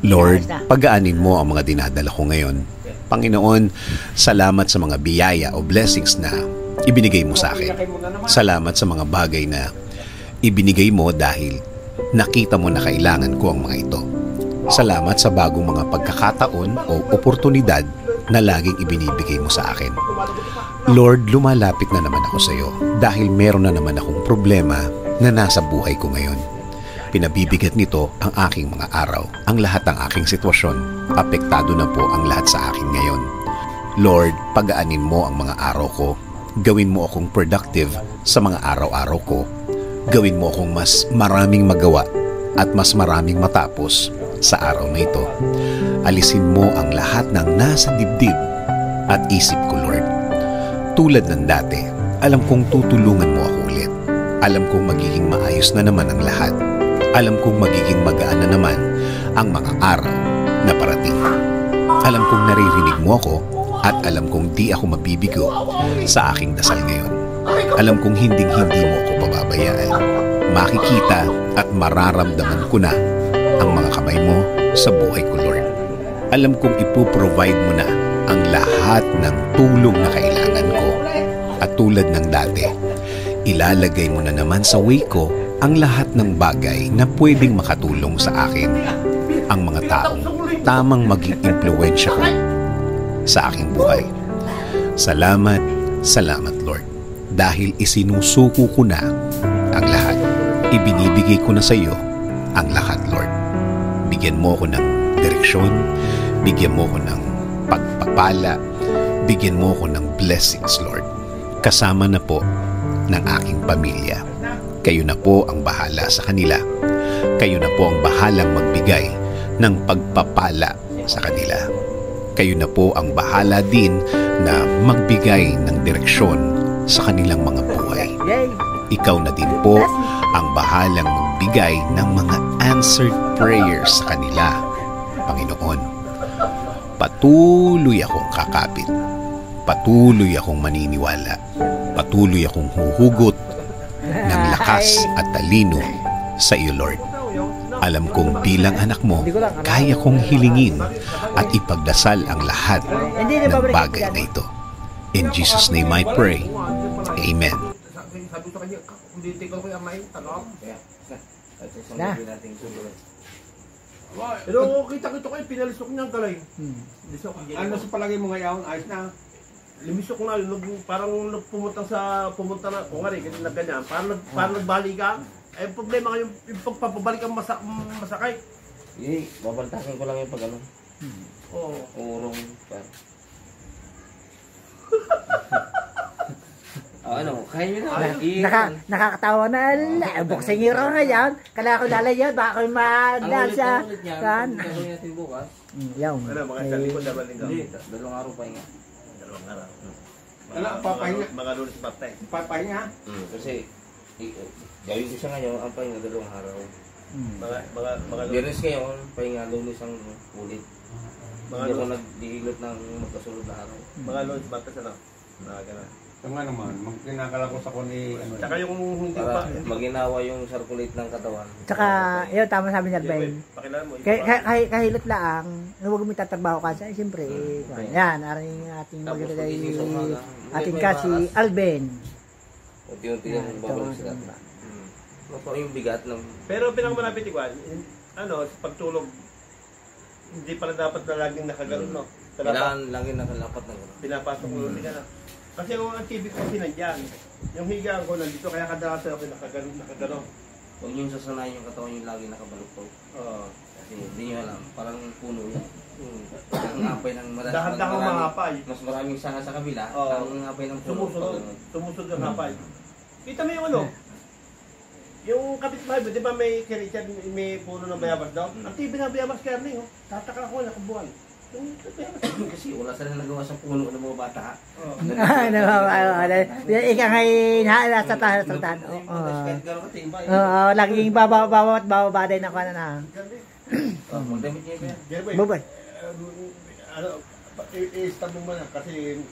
Lord, pagaanin mo ang mga dinadala ko ngayon. Panginoon, salamat sa mga biyaya o blessings na ibinigay mo sa akin. Salamat sa mga bagay na ibinigay mo dahil nakita mo na kailangan ko ang mga ito. Salamat sa bagong mga pagkakataon o oportunidad na laging ibinibigay mo sa akin. Lord, lumalapit na naman ako sa iyo dahil meron na naman akong problema na nasa buhay ko ngayon. Pinabibigat nito ang aking mga araw, ang lahat ng aking sitwasyon. Apektado na po ang lahat sa akin ngayon. Lord, pagaanin mo ang mga araw ko. Gawin mo akong productive sa mga araw-araw ko. Gawin mo akong mas maraming magawa at mas maraming matapos sa araw na ito. Alisin mo ang lahat ng nasa dibdib at isip ko, Lord. Tulad ng dati, alam kong tutulungan mo ako ulit. Alam kong magiging maayos na naman ang lahat. Alam kong magiging magaan na naman ang mga araw na parating. Alam kong naririnig mo ako at alam kong di ako mabibigo sa aking dasal ngayon. Alam kong hinding-hindi mo ako pababayaan. Makikita at mararamdaman ko na ang mga kamay mo sa buhay ko, Lord. Alam kong ipoprovide mo na ang lahat ng tulong na kailangan ko. At tulad ng dati, ilalagay mo na naman sa way ko ang lahat ng bagay na pwedeng makatulong sa akin. Ang mga taong tamang maging impluwensya ko sa aking buhay. Salamat, salamat Lord. Dahil isinusuko ko na ang lahat. Ibinibigay ko na sa iyo ang lahat, Lord. Bigyan mo ko ng direksyon, bigyan mo ko ng pagpapala, bigyan mo ko ng blessings, Lord. Kasama na po ng aking pamilya. Kayo na po ang bahala sa kanila. Kayo na po ang bahalang magbigay ng pagpapala sa kanila. Kayo na po ang bahala din na magbigay ng direksyon sa kanilang mga buhay. Ikaw na din po ang bahalang magbigay ng mga answered prayers sa kanila. Panginoon, patuloy akong kakapit. Patuloy akong maniniwala. Patuloy akong huhugot ng lakas at talino sa iyo, Lord. Alam kong bilang anak mo, kaya kong hilingin at ipagdasal ang lahat ng bagay na ito. In Jesus' name I pray. Amen. Sabi ko kanya, hindi tinggal ko yung amay, tanong. Na. Pero kita-kita ko yung pinalisok niyang galay. Ano sa palagay mo ngayon? Ayos na. Limisok na, parang pumunta na, kung nga rin, na ganyan, parang nagbalik ka. Eh, problema nga yung pagpapabalik ang masakay. Hindi, babaltakin ko lang yung pag-ano. Oo. Urong. Ano, kaya nyo na. Nakakatawa na. Boxing hero na yan. Kailangan ko lalayan. Baka ko madasa. Kan? Gagawin natin bukas. Yaw. Ano, mga isang lingkod na ba lingkod? Hindi, 2 araw pa nga. 2 araw. Ano, papahinga? Mga lunes batay. Papahinga? Kasi, gawin ko siya ngayon, ang pahinga 2 araw. Mga Biyernes ngayon, pahinga, Lunes ang ulit. Hindi ako nag-diilot ng magkasunod na araw. Mga lunes batay sa na. Nakagana. Ito nga naman, magkinakalakos ako ni... Tsaka yung hindi pa... Para maginawa yung circulate ng katawan. Tsaka, yun, tama sabi niya, Ben. Pakilala mo. Kahilot lang, huwag mo tatrabaho ka. Siyempre, yan, aring ating magagay, ating kasi Alben. Unti-unti yung babalik sa data. Parang yung bigat ng... Pero pinakamalapit igual, ano, sa pagtulog, hindi pala dapat na laging nakagano'n, no? Kailangan lagi nakalapat ng gano'n. Pinapasok mo ulit ka na. Kasi ang TV ko kasi nandyan. Yung higaan ko nandito, kaya kadalasan ako nakagano'n. Huwag nyo sasanayin yung katawan yung lagi nakabaluktot. Oo. Kasi hindi nyo alam, parang puno yan. Ang ngapay ng Dahan-dahan ang hapay. Mas maraming sanga sa kabila, Oo. ang ngapay ng puno. Sumusunod ang hapay. Kita mo yung ano? Yung kapitbahay mo, di ba may kay Richard, may puno ng bayabas daw? Ang TV na bayabas karning, oh. Tataka ako, nakabuhay. Yung bayabas. Kasi wala sila nagawa sa puno ng mga bata. Ika ngayon, nasa tahan. Oo, laging bababa din ako na. Magdamit niya ba yan? Jerboy, Bubay. ano, i-stab mo na kasi